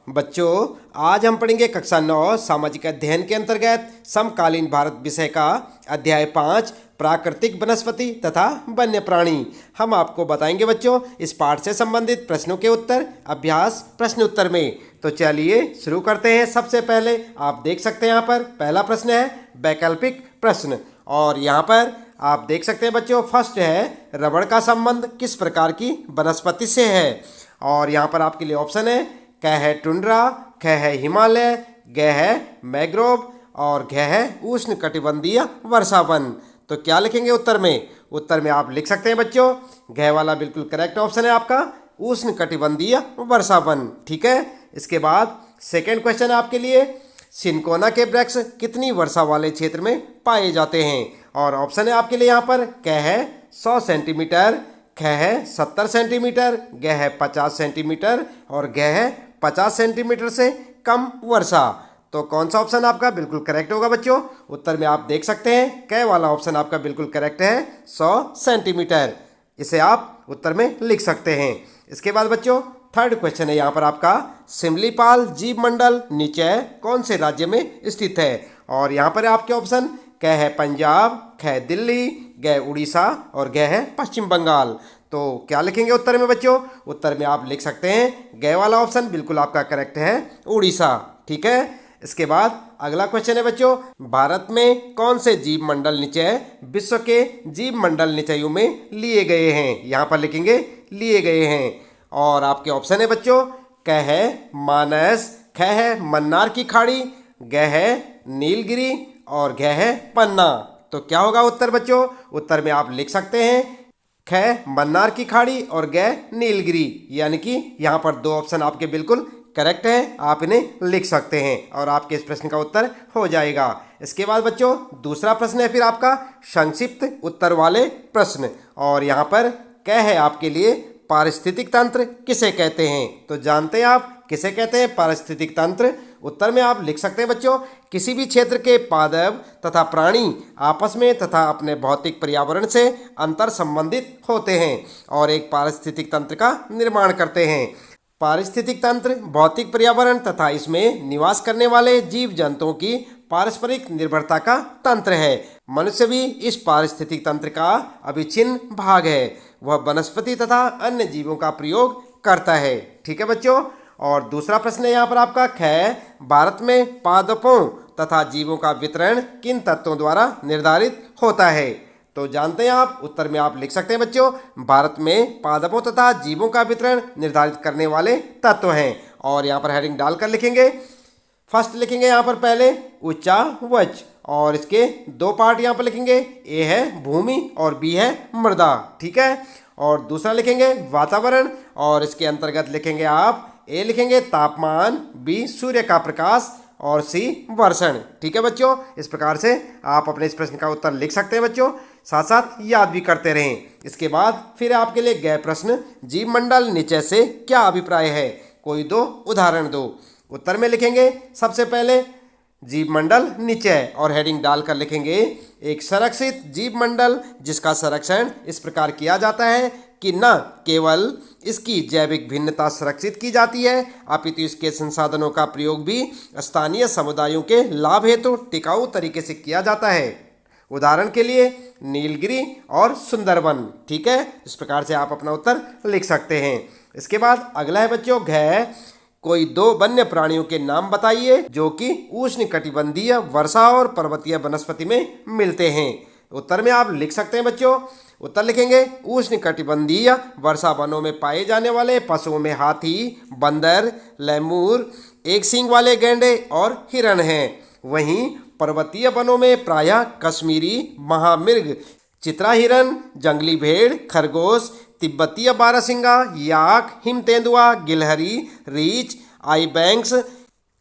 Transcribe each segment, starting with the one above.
बच्चों, आज हम पढ़ेंगे कक्षा 9 सामाजिक अध्ययन के अंतर्गत समकालीन भारत विषय का अध्याय 5 प्राकृतिक वनस्पति तथा वन्य प्राणी। हम आपको बताएंगे बच्चों इस पाठ से संबंधित प्रश्नों के उत्तर अभ्यास प्रश्न उत्तर में। तो चलिए शुरू करते हैं। सबसे पहले आप देख सकते हैं यहाँ पर पहला प्रश्न है वैकल्पिक प्रश्न, और यहाँ पर आप देख सकते हैं बच्चों फर्स्ट है रबड़ का संबंध किस प्रकार की वनस्पति से है। और यहाँ पर आपके लिए ऑप्शन है क है टुंड्रा, ख है हिमालय, ग है मैग्रोव और घ है उष्ण कटिबंधीय वर्षावन। तो क्या लिखेंगे उत्तर में? उत्तर में आप लिख सकते हैं बच्चों घ वाला बिल्कुल करेक्ट ऑप्शन है आपका उष्ण कटिबंधीय वर्षावन। ठीक है। इसके बाद सेकेंड क्वेश्चन आपके लिए सिनकोना के वृक्ष कितनी वर्षा वाले क्षेत्र में पाए जाते हैं। और ऑप्शन है आपके लिए यहाँ पर क है 100 सेंटीमीटर, ख है 70 सेंटीमीटर, ग है 50 सेंटीमीटर और घ है 50 सेंटीमीटर से कम वर्षा। तो कौन सा ऑप्शन आपका बिल्कुल करेक्ट होगा बच्चों? उत्तर में आप देख सकते हैं क वाला ऑप्शन आपका बिल्कुल करेक्ट है 100 सेंटीमीटर। इसे आप उत्तर में लिख सकते हैं। इसके बाद बच्चों थर्ड क्वेश्चन है यहाँ पर आपका सिमलीपाल जीव मंडल नीचे कौन से राज्य में स्थित है। और यहाँ पर आपके ऑप्शन क है पंजाब, ख है दिल्ली, ग उड़ीसा और ग है पश्चिम बंगाल। तो क्या लिखेंगे उत्तर में बच्चों? उत्तर में आप लिख सकते हैं ग वाला ऑप्शन बिल्कुल आपका करेक्ट है उड़ीसा। ठीक है। इसके बाद अगला क्वेश्चन है बच्चों भारत में कौन से जीव मंडल निचय विश्व के जीव मंडल निचयों में लिए गए हैं। यहाँ पर लिखेंगे लिए गए हैं। और आपके ऑप्शन है बच्चों क है मानस, ख है मन्नार की खाड़ी, ग है नीलगिरी और घ है पन्ना। तो क्या होगा उत्तर बच्चों? उत्तर में आप लिख सकते हैं ख मन्नार की खाड़ी और ग नीलगिरी, यानी कि यहाँ पर दो ऑप्शन आपके बिल्कुल करेक्ट है, आप इन्हें लिख सकते हैं और आपके इस प्रश्न का उत्तर हो जाएगा। इसके बाद बच्चों दूसरा प्रश्न है फिर आपका संक्षिप्त उत्तर वाले प्रश्न, और यहाँ पर क है आपके लिए पारिस्थितिक तंत्र किसे कहते हैं। तो जानते हैं आप किसे कहते हैं पारिस्थितिक तंत्र? उत्तर में आप लिख सकते हैं बच्चों किसी भी क्षेत्र के पादप तथा प्राणी आपस में तथा अपने भौतिक पर्यावरण से अंतर संबंधित होते हैं और एक पारिस्थितिक तंत्र का निर्माण करते हैं। पारिस्थितिक तंत्र भौतिक पर्यावरण तथा इसमें निवास करने वाले जीव जंतुओं की पारस्परिक निर्भरता का तंत्र है। मनुष्य भी इस पारिस्थितिक तंत्र का अविच्छिन्न भाग है। वह वनस्पति तथा अन्य जीवों का प्रयोग करता है। ठीक है बच्चों। और दूसरा प्रश्न है यहाँ पर आपका ख भारत में पादपों तथा जीवों का वितरण किन तत्वों द्वारा निर्धारित होता है। तो जानते हैं आप उत्तर में आप लिख सकते हैं बच्चों भारत में पादपों तथा जीवों का वितरण निर्धारित करने वाले तत्व हैं। और यहाँ पर हेडिंग डालकर लिखेंगे फर्स्ट लिखेंगे यहाँ पर पहले उच्चावच, और इसके दो पार्ट यहाँ पर लिखेंगे ए है भूमि और बी है मृदा। ठीक है। और दूसरा लिखेंगे वातावरण, और इसके अंतर्गत लिखेंगे आप ए लिखेंगे तापमान, बी सूर्य का प्रकाश और सी वर्षण। ठीक है बच्चों। इस प्रकार से आप अपने इस प्रश्न का उत्तर लिख सकते हैं बच्चों, साथ साथ याद भी करते रहें। इसके बाद फिर आपके लिए गए प्रश्न जीव मंडल नीचे से क्या अभिप्राय है, कोई दो उदाहरण दो। उत्तर में लिखेंगे सबसे पहले जीव मंडल नीचे और हेडिंग डालकर लिखेंगे एक संरक्षित जीव मंडल जिसका संरक्षण इस प्रकार किया जाता है कि न केवल इसकी जैविक भिन्नता संरक्षित की जाती है अपितु इसके संसाधनों का प्रयोग भी स्थानीय समुदायों के लाभ हेतु टिकाऊ तरीके से किया जाता है। उदाहरण के लिए नीलगिरी और सुंदरवन। ठीक है। इस प्रकार से आप अपना उत्तर लिख सकते हैं। इसके बाद अगला है बच्चों घ कोई दो वन्य प्राणियों के नाम बताइए जो कि उष्ण कटिबंधीय वर्षा और पर्वतीय वनस्पति में मिलते हैं। उत्तर में आप लिख सकते हैं बच्चों उत्तर लिखेंगे उष्ण कटिबंधीय वर्षा वनों में पाए जाने वाले पशुओं में हाथी, बंदर, लैमूर, एक सींग वाले गैंडे और हिरण हैं। वहीं पर्वतीय वनों में प्रायः कश्मीरी महामृग, चित्रा हिरन, जंगली भेड़, खरगोश, तिब्बतीय बारहसिंगा, याक, हिम तेंदुआ, गिलहरी, रीछ, आईबैंक्स,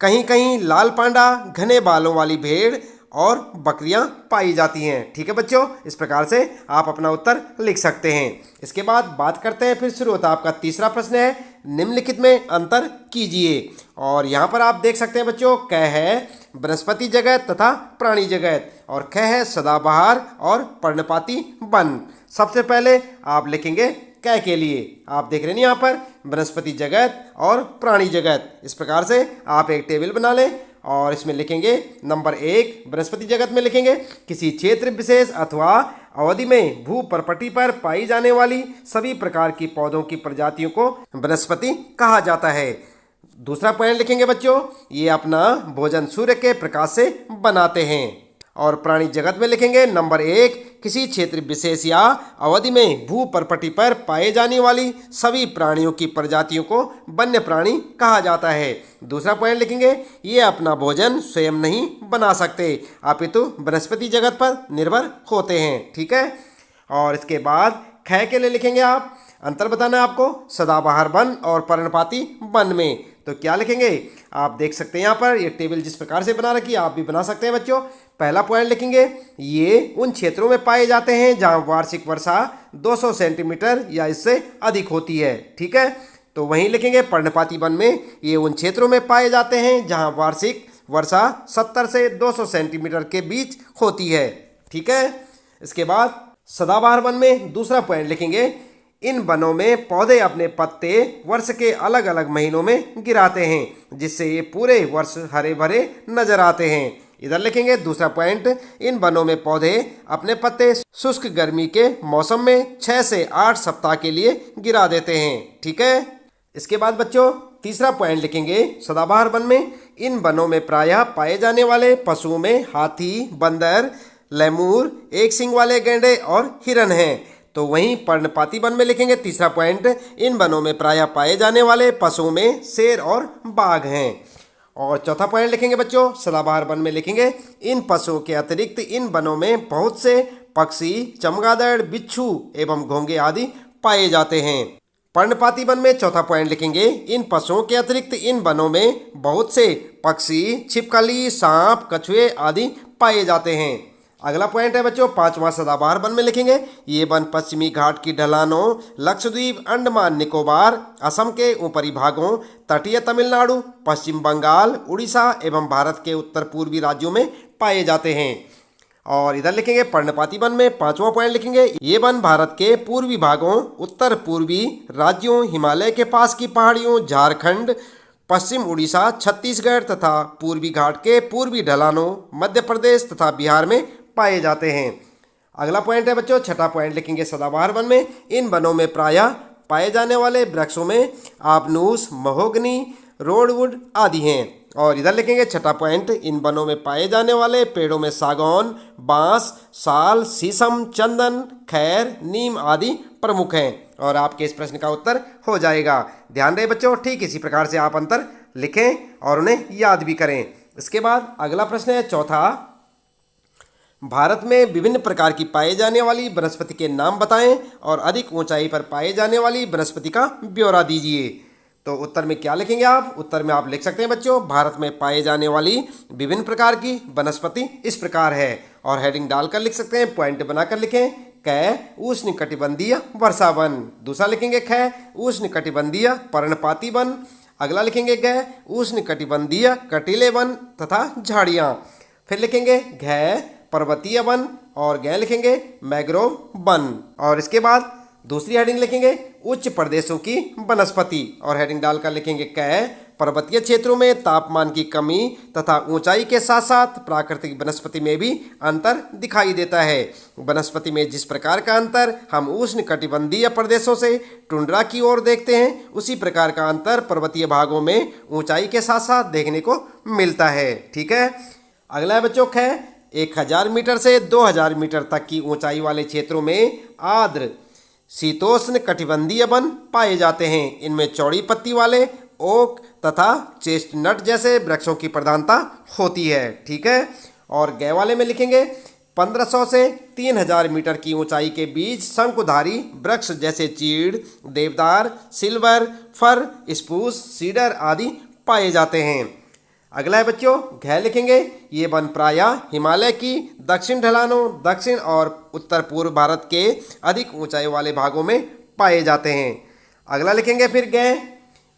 कहीं कहीं लाल पांडा, घने बालों वाली भेड़ और बकरियां पाई जाती हैं। ठीक है बच्चों। इस प्रकार से आप अपना उत्तर लिख सकते हैं। इसके बाद बात करते हैं फिर शुरू होता है आपका तीसरा प्रश्न है निम्नलिखित में अंतर कीजिए। और यहाँ पर आप देख सकते हैं बच्चों क है वनस्पति जगत तथा प्राणी जगत और ख है सदाबहार और पर्णपाती वन। सबसे पहले आप लिखेंगे कै के लिए। आप देख रहे हैं यहाँ पर वनस्पति जगत और प्राणी जगत। इस प्रकार से आप एक टेबल बना लें और इसमें लिखेंगे नंबर 1 वनस्पति जगत में लिखेंगे किसी क्षेत्र विशेष अथवा अवधि में भू परपटी पर पाई जाने वाली सभी प्रकार की पौधों की प्रजातियों को वनस्पति कहा जाता है। दूसरा पॉइंट लिखेंगे बच्चों, ये अपना भोजन सूर्य के प्रकाश से बनाते हैं। और प्राणी जगत में लिखेंगे नंबर 1 किसी क्षेत्र विशेष या अवधि में भू परपटी पर पाए जाने वाली सभी प्राणियों की प्रजातियों को वन्य प्राणी कहा जाता है। दूसरा पॉइंट लिखेंगे ये अपना भोजन स्वयं नहीं बना सकते अपितु वनस्पति जगत पर निर्भर होते हैं। ठीक है। और इसके बाद ख के लिए लिखेंगे आप अंतर बताना है आपको सदाबहार वन और पर्णपाती वन में। तो क्या लिखेंगे आप देख सकते हैं यहाँ पर ये टेबल जिस प्रकार से बना रखी है आप भी बना सकते हैं बच्चों। पहला पॉइंट लिखेंगे ये उन क्षेत्रों में पाए जाते हैं जहाँ वार्षिक वर्षा 200 सेंटीमीटर या इससे अधिक होती है। ठीक है। तो वहीं लिखेंगे पर्णपाती वन में ये उन क्षेत्रों में पाए जाते हैं जहाँ वार्षिक वर्षा 70 से 200 सेंटीमीटर के बीच होती है। ठीक है। इसके बाद सदाबहार वन में दूसरा पॉइंट लिखेंगे इन वनों में पौधे अपने पत्ते वर्ष के अलग अलग महीनों में गिराते हैं जिससे ये पूरे वर्ष हरे भरे नजर आते हैं। इधर लिखेंगे दूसरा पॉइंट इन वनों में पौधे अपने पत्ते शुष्क गर्मी के मौसम में 6 से 8 सप्ताह के लिए गिरा देते हैं। ठीक है। इसके बाद बच्चों तीसरा पॉइंट लिखेंगे सदाबहार वन में इन वनों में प्रायः पाए जाने वाले पशुओं में हाथी, बंदर, लेमूर, एक सींग वाले गैंडे और हिरन हैं। तो वहीं पर्णपाती वन में लिखेंगे तीसरा पॉइंट इन वनों में प्रायः पाए जाने वाले पशुओं में शेर और बाघ हैं। और चौथा पॉइंट लिखेंगे बच्चों सदाबहार वन में लिखेंगे इन पशुओं के अतिरिक्त इन वनों में बहुत से पक्षी, चमगादड़, बिच्छू एवं घोंगे आदि पाए जाते हैं। पर्णपाती वन में चौथा पॉइंट लिखेंगे इन पशुओं के अतिरिक्त इन वनों में बहुत से पक्षी, छिपकली, सांप, कछुए आदि पाए जाते हैं। अगला पॉइंट है बच्चों पांचवा सदाबहार वन में लिखेंगे ये वन पश्चिमी घाट की ढलानों, लक्षद्वीप, अंडमान निकोबार, असम के ऊपरी भागों, तटीय तमिलनाडु, पश्चिम बंगाल, उड़ीसा एवं भारत के उत्तर पूर्वी राज्यों में पाए जाते हैं। और इधर लिखेंगे पर्णपाती वन में पांचवा पॉइंट लिखेंगे ये वन भारत के पूर्वी भागों, उत्तर पूर्वी राज्यों, हिमालय के पास की पहाड़ियों, झारखंड, पश्चिम उड़ीसा, छत्तीसगढ़ तथा पूर्वी घाट के पूर्वी ढलानों, मध्य प्रदेश तथा बिहार में पाए जाते हैं। अगला पॉइंट है बच्चों छठा पॉइंट लिखेंगे सदाबहार वन में इन वनों में प्रायः पाए जाने वाले वृक्षों में आबनूस, महोगनी, रोडवुड आदि हैं। और इधर लिखेंगे छठा पॉइंट इन वनों में पाए जाने वाले पेड़ों में सागौन, बांस, साल, शीशम, चंदन, खैर, नीम आदि प्रमुख हैं। और आपके इस प्रश्न का उत्तर हो जाएगा। ध्यान रहे बच्चों ठीक इसी प्रकार से आप अंतर लिखें और उन्हें याद भी करें। इसके बाद अगला प्रश्न है चौथा भारत में विभिन्न प्रकार की पाए जाने वाली वनस्पति के नाम बताएं और अधिक ऊंचाई पर पाए जाने वाली वनस्पति का ब्यौरा दीजिए। तो उत्तर में क्या लिखेंगे आप उत्तर में आप लिख सकते हैं बच्चों भारत में पाए जाने वाली विभिन्न प्रकार की वनस्पति इस प्रकार है। और हेडिंग डालकर लिख सकते हैं, पॉइंट बनाकर लिखें। क उष्णकटिबंधीय वर्षा वन। दूसरा लिखेंगे ख उष्णकटिबंधीय पर्णपाती वन। अगला लिखेंगे ग उष्णकटिबंधीय कटीले वन तथा झाड़ियाँ। फिर लिखेंगे घ पर्वतीय वन और गै लिखेंगे मैग्रोव वन। और इसके बाद दूसरी हेडिंग लिखेंगे उच्च प्रदेशों की वनस्पति और हेडिंग डालकर लिखेंगे कै पर्वतीय क्षेत्रों में तापमान की कमी तथा ऊंचाई के साथ साथ प्राकृतिक वनस्पति में भी अंतर दिखाई देता है। वनस्पति में जिस प्रकार का अंतर हम उष्णकटिबंधीय प्रदेशों से टुंड्रा की ओर देखते हैं उसी प्रकार का अंतर पर्वतीय भागों में ऊंचाई के साथ साथ देखने को मिलता है। ठीक है। अगला है बच्चों ख 1000 मीटर से 2000 मीटर तक की ऊंचाई वाले क्षेत्रों में आर्द्र शीतोष्ण कटिबंधीय वन पाए जाते हैं। इनमें चौड़ी पत्ती वाले ओक तथा चेस्टनट जैसे वृक्षों की प्रधानता होती है। ठीक है। और गै वाले में लिखेंगे 1500 से 3000 मीटर की ऊंचाई के बीच शंकुधारी वृक्ष जैसे चीड़, देवदार, सिल्वर, फर, स्पूस, सीडर आदि पाए जाते हैं। अगला है बच्चों घ लिखेंगे ये वन प्रायः हिमालय की दक्षिण ढलानों, दक्षिण और उत्तर पूर्व भारत के अधिक ऊंचाई वाले भागों में पाए जाते हैं। अगला लिखेंगे फिर ग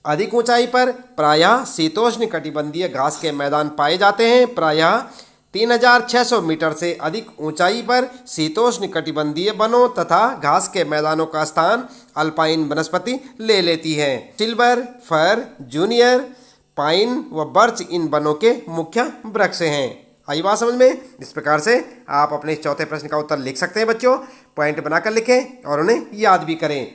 अधिक ऊंचाई पर प्रायः शीतोष्ण कटिबंधीय घास के मैदान पाए जाते हैं। प्रायः 3600 मीटर से अधिक ऊंचाई पर शीतोष्ण कटिबंधीय वनों तथा घास के मैदानों का स्थान अल्पाइन वनस्पति ले लेती है। सिल्वर, फर, जूनियर, पाइन व बर्च इन वनों के मुख्य वृक्ष हैं। आई बात समझ में? इस प्रकार से आप अपने चौथे प्रश्न का उत्तर लिख सकते हैं बच्चों। पॉइंट बनाकर लिखें और उन्हें याद भी करें।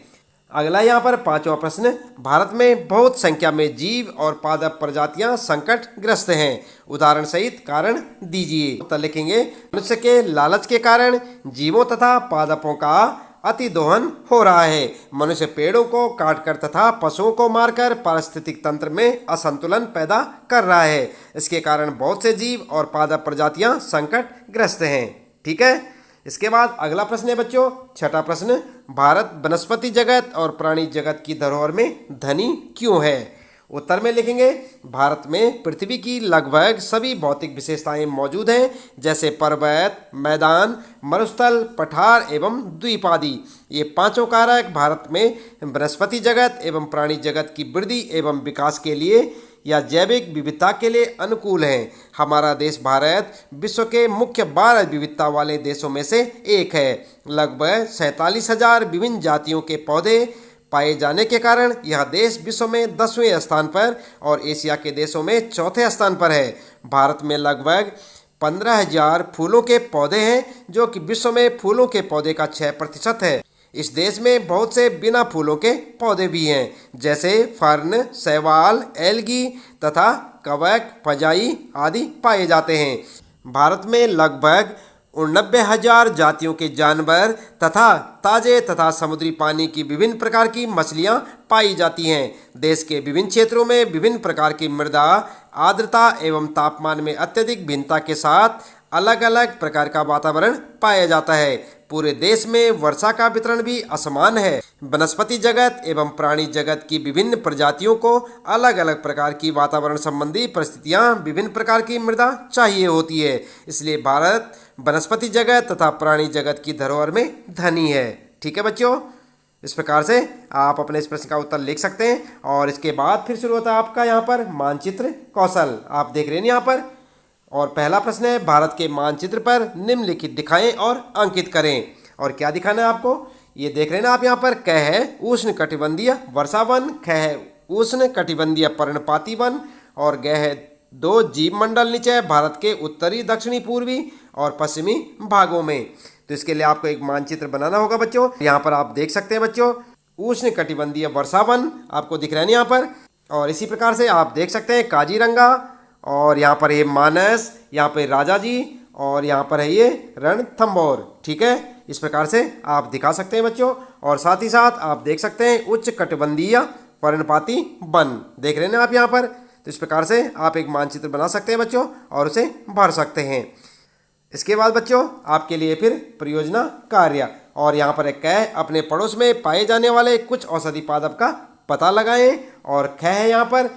अगला यहाँ पर पांचवा प्रश्न, भारत में बहुत संख्या में जीव और पादप प्रजातियां संकटग्रस्त हैं, उदाहरण सहित कारण दीजिए। उत्तर लिखेंगे, मनुष्य के लालच के कारण जीवों तथा पादपों का अति दोहन हो रहा है। मनुष्य पेड़ों को काटकर तथा पशुओं को मारकर पारिस्थितिक तंत्र में असंतुलन पैदा कर रहा है। इसके कारण बहुत से जीव और पादप प्रजातियां संकटग्रस्त हैं। ठीक है। इसके बाद अगला प्रश्न है बच्चों, छठा प्रश्न, भारत वनस्पति जगत और प्राणी जगत की धरोहर में धनी क्यों है? उत्तर में लिखेंगे, भारत में पृथ्वी की लगभग सभी भौतिक विशेषताएं मौजूद हैं, जैसे पर्वत, मैदान, मरुस्थल, पठार एवं द्वीप आदि। ये पांचों कारक भारत में वनस्पति जगत एवं प्राणी जगत की वृद्धि एवं विकास के लिए या जैविक विविधता के लिए अनुकूल हैं। हमारा देश भारत विश्व के मुख्य 12 विविधता वाले देशों में से एक है। लगभग 47,000 विभिन्न जातियों के पौधे पाए जाने के कारण यह देश विश्व में 10वें स्थान पर और एशिया के देशों में चौथे स्थान पर है। भारत में लगभग 15,000 फूलों के पौधे हैं, जो कि विश्व में फूलों के पौधे का 6% है। इस देश में बहुत से बिना फूलों के पौधे भी हैं, जैसे फर्न, शैवाल, एल्गी तथा कवक, फजाई आदि पाए जाते हैं। भारत में लगभग 89,000 जातियों के जानवर तथा ताजे तथा समुद्री पानी की विभिन्न प्रकार की मछलियां पाई जाती हैं। देश के विभिन्न क्षेत्रों में विभिन्न प्रकार की मृदा, आर्द्रता एवं तापमान में अत्यधिक भिन्नता के साथ अलग अलग प्रकार का वातावरण पाया जाता है। पूरे देश में वर्षा का वितरण भी असमान है। वनस्पति जगत एवं प्राणी जगत की विभिन्न प्रजातियों को अलग अलग प्रकार की वातावरण संबंधी परिस्थितियां, विभिन्न प्रकार की मृदा चाहिए होती है। इसलिए भारत वनस्पति जगत तथा प्राणी जगत की धरोहर में धनी है। ठीक है बच्चों, इस प्रकार से आप अपने इस प्रश्न का उत्तर लिख सकते हैं। और इसके बाद फिर शुरू होता है आपका यहाँ पर मानचित्र कौशल। आप देख रहे हैं यहाँ पर, और पहला प्रश्न है, भारत के मानचित्र पर निम्नलिखित दिखाएं और अंकित करें। और क्या दिखाना है आपको, ये देख रहे हैं ना आप यहाँ पर, क है उष्ण कटिबंधीय वर्षा वन, ख है उष्ण कटिबंधीय पर्णपाती वन, और ग है 2 जीव मंडल नीचे भारत के उत्तरी, दक्षिणी, पूर्वी और पश्चिमी भागों में। तो इसके लिए आपको एक मानचित्र बनाना होगा बच्चों। यहाँ पर आप देख सकते हैं बच्चों, उष्ण कटिबंधीय वर्षा वन आपको दिख रहा है यहाँ पर। और इसी प्रकार से आप देख सकते हैं काजीरंगा, और यहाँ पर ये मानस, यहाँ पे राजा जी, और यहाँ पर है ये रणथंभौर। ठीक है, इस प्रकार से आप दिखा सकते हैं बच्चों। और साथ ही साथ आप देख सकते हैं उच्च कटिबंधीय पर्णपाती वन, देख रहे हैं आप यहाँ पर। तो इस प्रकार से आप एक मानचित्र बना सकते हैं बच्चों और उसे भर सकते हैं। इसके बाद बच्चों आपके लिए फिर परियोजना कार्य, और यहाँ पर एक है, अपने पड़ोस में पाए जाने वाले कुछ औषधि पादप का पता लगाएं। और ख है यहाँ पर,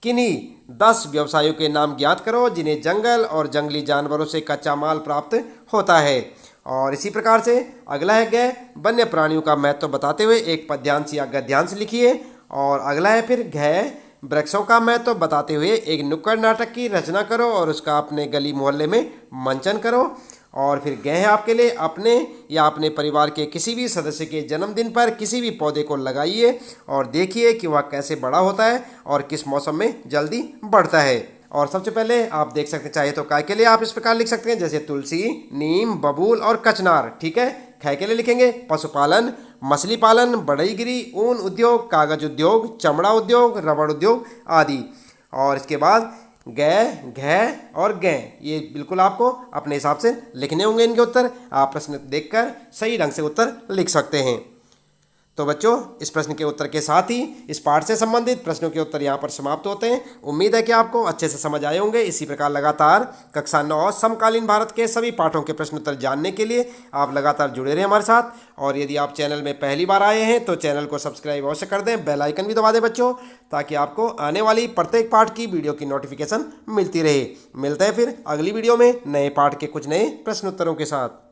किन्हीं 10 व्यवसायों के नाम ज्ञात करो जिन्हें जंगल और जंगली जानवरों से कच्चा माल प्राप्त होता है। और इसी प्रकार से अगला है ग, वन्य प्राणियों का महत्व बताते हुए एक पद्यांश या गद्यांश लिखिए। और अगला है फिर घ, वृक्षों का महत्व बताते हुए एक नुक्कड़ नाटक की रचना करो और उसका अपने गली मोहल्ले में मंचन करो। और फिर ग है आपके लिए, अपने या अपने परिवार के किसी भी सदस्य के जन्मदिन पर किसी भी पौधे को लगाइए और देखिए कि वह कैसे बड़ा होता है और किस मौसम में जल्दी बढ़ता है। और सबसे पहले आप देख सकते हैं, चाहे तो काय के लिए आप इस प्रकार लिख सकते हैं, जैसे तुलसी, नीम, बबूल और कचनार। ठीक है, ख के लिए लिखेंगे पशुपालन, मछली पालन, बढ़ईगिरी, ऊन उद्योग, कागज उद्योग, चमड़ा उद्योग, रबड़ उद्योग आदि। और इसके बाद ग, घ और ग, ये बिल्कुल आपको अपने हिसाब से लिखने होंगे इनके उत्तर। आप प्रश्न देखकर सही ढंग से उत्तर लिख सकते हैं। तो बच्चों, इस प्रश्न के उत्तर के साथ ही इस पाठ से संबंधित प्रश्नों के उत्तर यहाँ पर समाप्त होते हैं। उम्मीद है कि आपको अच्छे से समझ आए होंगे। इसी प्रकार लगातार कक्षा 9 समकालीन भारत के सभी पाठों के प्रश्न उत्तर जानने के लिए आप लगातार जुड़े रहें हमारे साथ। और यदि आप चैनल में पहली बार आए हैं तो चैनल को सब्सक्राइब अवश्य कर दें, बेल आइकन भी दबा दें बच्चों, ताकि आपको आने वाली प्रत्येक पाठ की वीडियो की नोटिफिकेशन मिलती रहे। मिलते हैं फिर अगली वीडियो में नए पाठ के कुछ नए प्रश्न उत्तरों के साथ।